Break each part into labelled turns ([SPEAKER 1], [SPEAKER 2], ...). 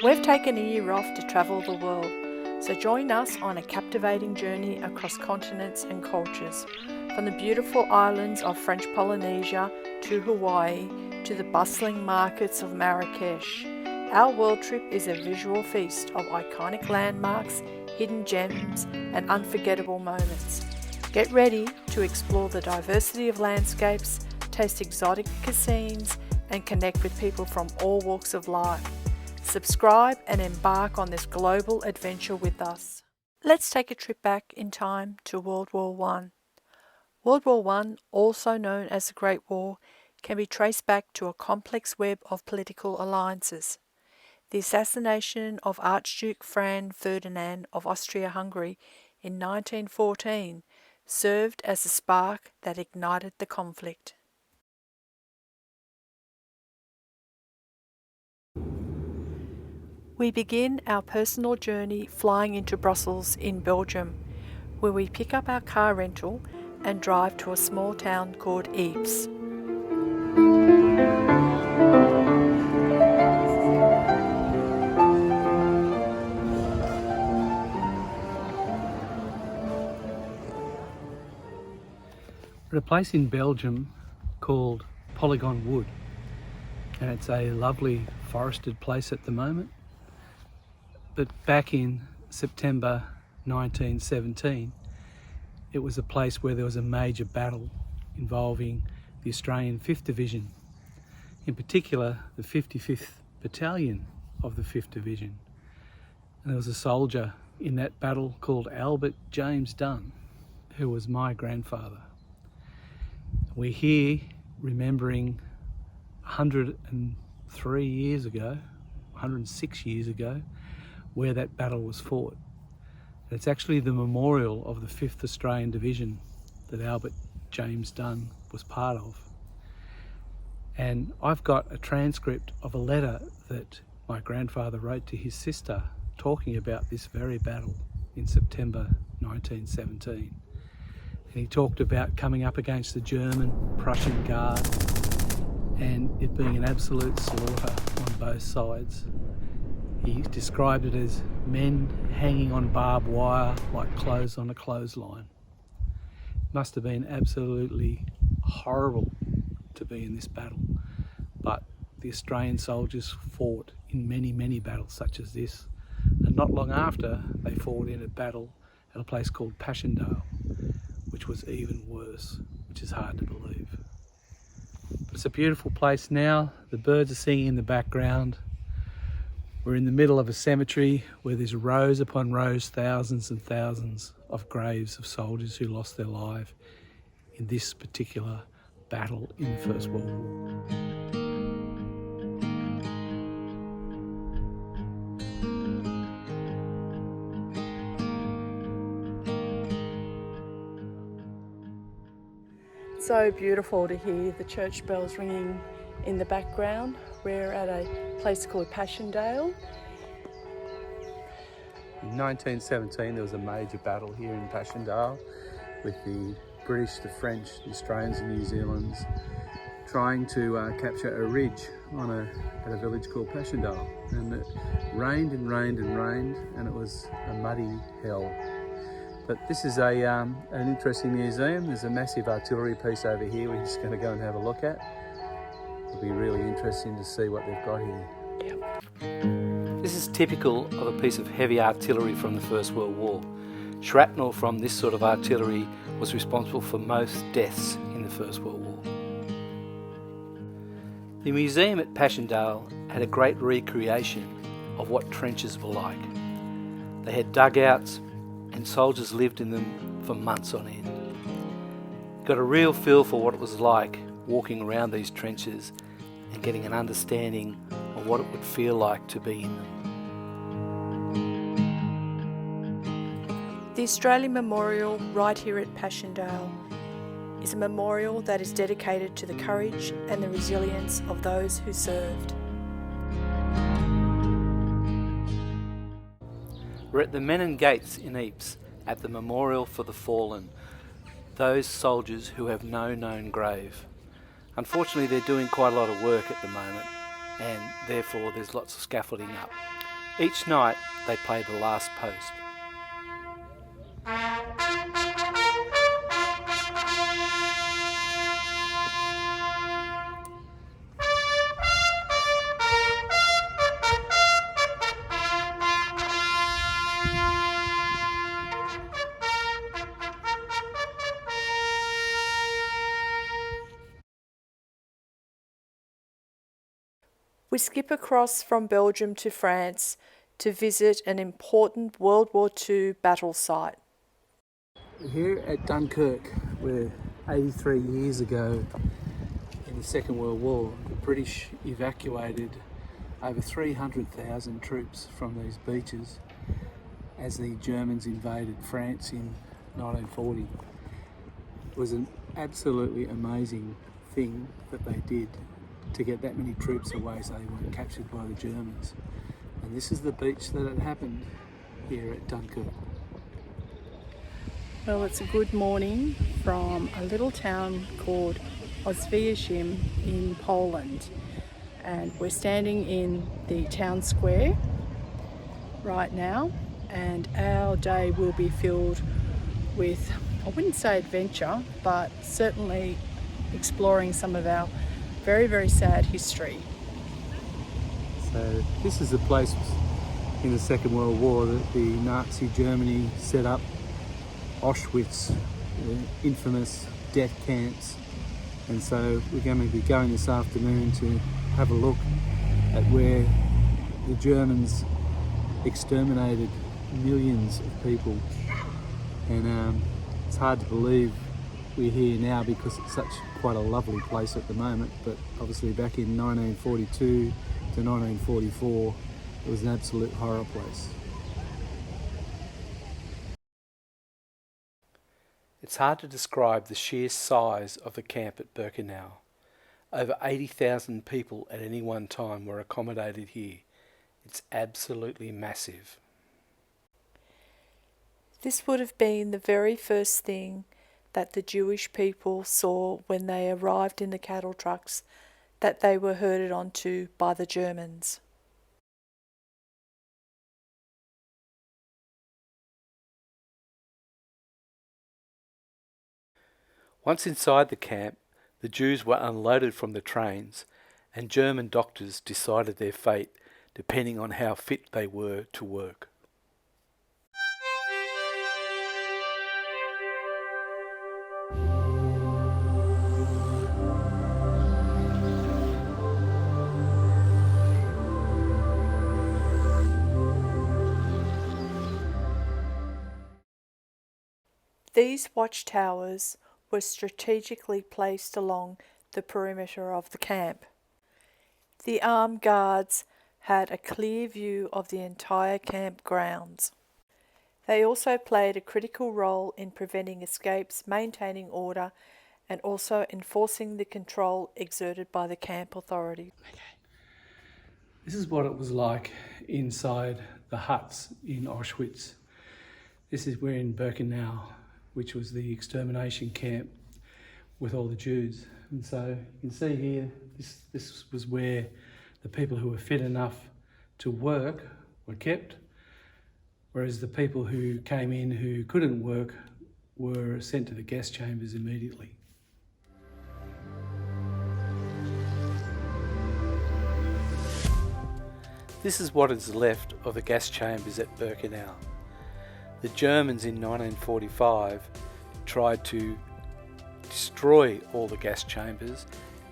[SPEAKER 1] We've taken a year off to travel the world, so join us on a captivating journey across continents and cultures, from the beautiful islands of French Polynesia to Hawaii to the bustling markets of Marrakesh. Our world trip is a visual feast of iconic landmarks, hidden gems, and unforgettable moments. Get ready to explore the diversity of landscapes, taste exotic cuisines, and connect with people from all walks of life. Subscribe and embark on this global adventure with us. Let's take a trip back in time to World War I. World War I, also known as the Great War, can be traced back to a complex web of political alliances. The assassination of Archduke Franz Ferdinand of Austria-Hungary in 1914 served as the spark that ignited the conflict. We begin our personal journey flying into Brussels in Belgium, where we pick up our car rental and drive to a small town called Ypres.
[SPEAKER 2] We're at a place in Belgium called Polygon Wood, and it's a lovely forested place at the moment. But back in September 1917, it was a place where there was a major battle involving the Australian 5th Division, in particular the 55th Battalion of the 5th Division. And there was a soldier in that battle called Albert James Dunn, who was my grandfather. We're here remembering 103 years ago, 106 years ago, where that battle was fought. It's actually the memorial of the 5th Australian Division that Albert James Dunn was part of. And I've got a transcript of a letter that my grandfather wrote to his sister talking about this very battle in September 1917. And he talked about coming up against the German Prussian Guard and it being an absolute slaughter on both sides. He described it as men hanging on barbed wire like clothes on a clothesline. It must have been absolutely horrible to be in this battle, but the Australian soldiers fought in many, many battles such as this, and not long after they fought in a battle at a place called Passchendaele, which was even worse, which is hard to believe. But it's a beautiful place now. The birds are singing in the background. We're in the middle of a cemetery where there's rows upon rows, thousands and thousands of graves of soldiers who lost their life in this particular battle in the First World War.
[SPEAKER 1] So beautiful to hear the church bells ringing in the background. We're at a place called Passchendaele.
[SPEAKER 2] In 1917 there was a major battle here in Passchendaele with the British, the French, the Australians and New Zealanders trying to capture a ridge at a village called Passchendaele. And it rained and rained and rained, and it was a muddy hell. But this is an interesting museum. There's a massive artillery piece over here we're just going to go and have a look at. It'll be really interesting to see what they've got here.
[SPEAKER 1] Yep.
[SPEAKER 3] This is typical of a piece of heavy artillery from the First World War. Shrapnel from this sort of artillery was responsible for most deaths in the First World War. The museum at Passchendaele had a great recreation of what trenches were like. They had dugouts and soldiers lived in them for months on end. Got a real feel for what it was like walking around these trenches and getting an understanding of what it would feel like to be in them.
[SPEAKER 1] The Australian Memorial right here at Passchendaele is a memorial that is dedicated to the courage and the resilience of those who served.
[SPEAKER 3] We're at the Menin Gates in Ypres at the Memorial for the Fallen, those soldiers who have no known grave. Unfortunately, they're doing quite a lot of work at the moment, and therefore there's lots of scaffolding up. Each night they play the last post.
[SPEAKER 1] We skip across from Belgium to France to visit an important World War II battle site.
[SPEAKER 2] Here at Dunkirk, where 83 years ago in the Second World War, the British evacuated over 300,000 troops from these beaches as the Germans invaded France in 1940. It was an absolutely amazing thing that they did to get that many troops away so they weren't captured by the Germans. And this is the beach that it happened here at Dunkirk.
[SPEAKER 4] Well, it's a good morning from a little town called Oswecim in Poland, and we're standing in the town square right now, and our day will be filled with, I wouldn't say adventure, but certainly exploring some of our very, very sad history.
[SPEAKER 2] So this is the place in the Second World War that the Nazi Germany set up Auschwitz, the infamous death camps. And so we're going to be going this afternoon to have a look at where the Germans exterminated millions of people. And it's hard to believe we're here now because it's such quite a lovely place at the moment, but obviously back in 1942 to 1944 it was an absolute horror place.
[SPEAKER 3] It's hard to describe the sheer size of the camp at Birkenau. Over 80,000 people at any one time were accommodated here. It's absolutely massive.
[SPEAKER 1] This would have been the very first thing that the Jewish people saw when they arrived in the cattle trucks that they were herded onto by the Germans.
[SPEAKER 3] Once inside the camp, the Jews were unloaded from the trains, and German doctors decided their fate depending on how fit they were to work.
[SPEAKER 1] These watchtowers were strategically placed along the perimeter of the camp. The armed guards had a clear view of the entire camp grounds. They also played a critical role in preventing escapes, maintaining order, and also enforcing the control exerted by the camp authority.
[SPEAKER 2] This is what it was like inside the huts in Auschwitz. We're in Birkenau, which was the extermination camp with all the Jews. And so you can see here, this was where the people who were fit enough to work were kept, whereas the people who came in who couldn't work were sent to the gas chambers immediately.
[SPEAKER 3] This is what is left of the gas chambers at Birkenau. The Germans in 1945 tried to destroy all the gas chambers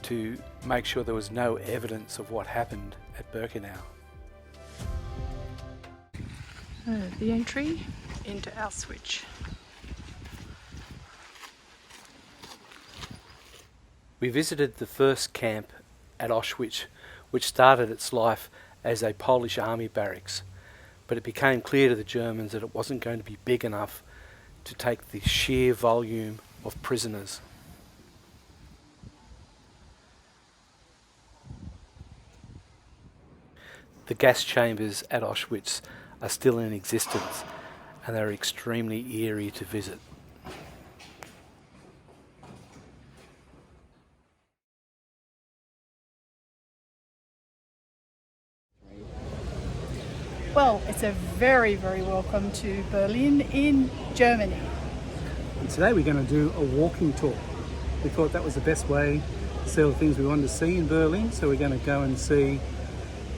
[SPEAKER 3] to make sure there was no evidence of what happened at Birkenau.
[SPEAKER 4] The entry into Auschwitz.
[SPEAKER 3] We visited the first camp at Auschwitz, which started its life as a Polish army barracks, but it became clear to the Germans that it wasn't going to be big enough to take the sheer volume of prisoners. The gas chambers at Auschwitz are still in existence, and they're extremely eerie to visit.
[SPEAKER 4] Well, it's a very, very welcome to Berlin in Germany.
[SPEAKER 2] And today we're going to do a walking tour. We thought that was the best way to see all the things we wanted to see in Berlin, so we're going to go and see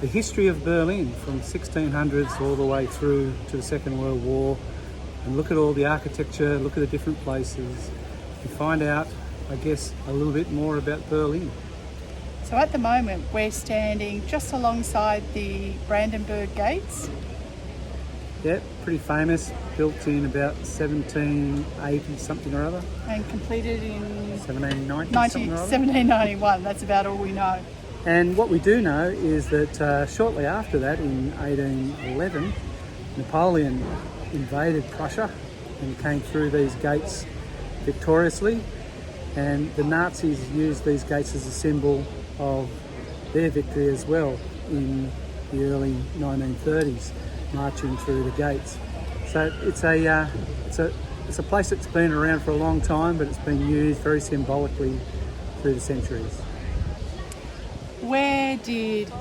[SPEAKER 2] the history of Berlin from 1600s all the way through to the Second World War, and look at all the architecture, look at the different places, and find out, I guess, a little bit more about Berlin.
[SPEAKER 4] So at the moment we're standing just alongside the Brandenburg Gates.
[SPEAKER 2] Yeah, pretty famous, built in about 1780 something or other.
[SPEAKER 4] And completed in
[SPEAKER 2] 1790 something or other.
[SPEAKER 4] 1791, that's about all we know.
[SPEAKER 2] And what we do know is that shortly after that, in 1811, Napoleon invaded Prussia and came through these gates victoriously, and the Nazis used these gates as a symbol of their victory as well in the early 1930s, marching through the gates. So it's a place that's been around for a long time, but it's been used very symbolically through the centuries.
[SPEAKER 4] Where did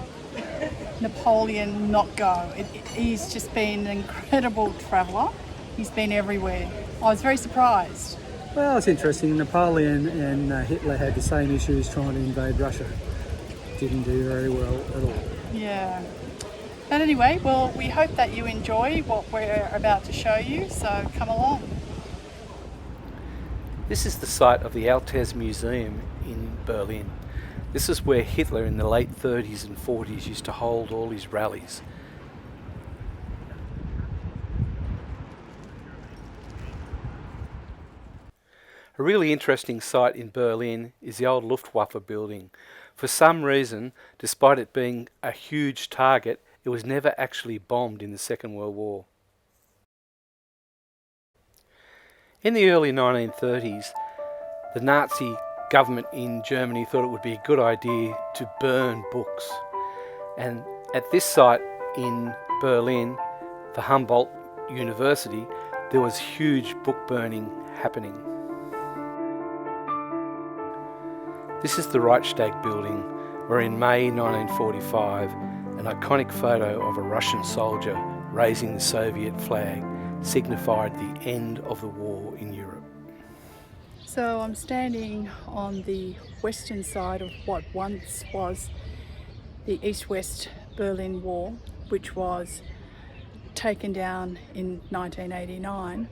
[SPEAKER 4] Napoleon not go? He's just been an incredible traveller. He's been everywhere. I was very surprised.
[SPEAKER 2] Well, it's interesting. Napoleon and Hitler had the same issues trying to invade Russia. Didn't do very well at all.
[SPEAKER 4] Yeah. But anyway, well, we hope that you enjoy what we're about to show you, so come along.
[SPEAKER 3] This is the site of the Altes Museum in Berlin. This is where Hitler in the late 30s and 40s used to hold all his rallies. A really interesting site in Berlin is the old Luftwaffe building. For some reason, despite it being a huge target, it was never actually bombed in the Second World War. In the early 1930s, the Nazi government in Germany thought it would be a good idea to burn books. And at this site in Berlin, the Humboldt University, there was huge book burning happening. This is the Reichstag building, where in May 1945, an iconic photo of a Russian soldier raising the Soviet flag signified the end of the war in Europe.
[SPEAKER 4] So I'm standing on the western side of what once was the East-West Berlin Wall, which was taken down in 1989.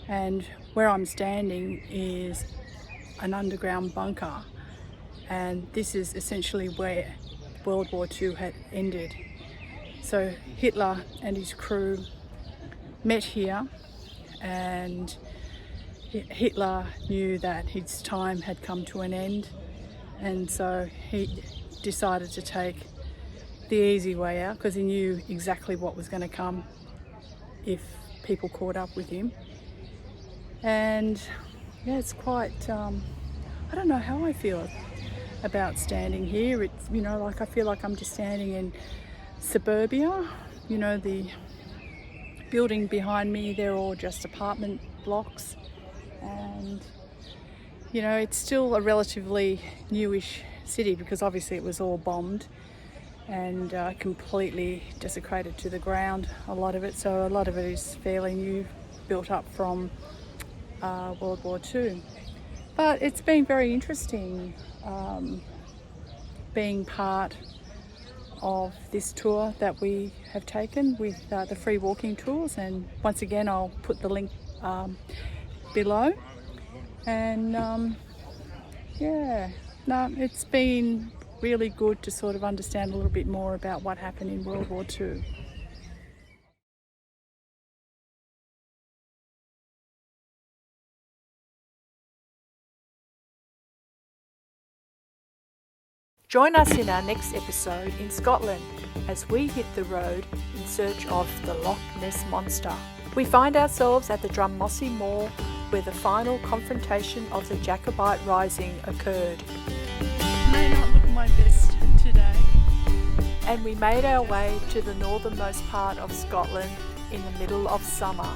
[SPEAKER 4] And where I'm standing is an underground bunker. And this is essentially where World War II had ended. So Hitler and his crew met here, and Hitler knew that his time had come to an end, and so he decided to take the easy way out because he knew exactly what was going to come if people caught up with him. And yeah, it's quite, I don't know how I feel about standing here. It's, you know, like I feel like I'm just standing in suburbia. You know, the building behind me, they're all just apartment blocks, and you know, it's still a relatively newish city because obviously it was all bombed and completely desecrated to the ground, a lot of it. So a lot of it is fairly new, built up from World War II. But it's been very interesting being part of this tour that we have taken with the free walking tours, and once again I'll put the link below. And yeah, no, it's been really good to sort of understand a little bit more about what happened in World War II.
[SPEAKER 1] Join us in our next episode in Scotland as we hit the road in search of the Loch Ness Monster. We find ourselves at the Drummossy Mall where the final confrontation of the Jacobite Rising occurred.
[SPEAKER 4] May not look my best today.
[SPEAKER 1] And we made our way to the northernmost part of Scotland in the middle of summer.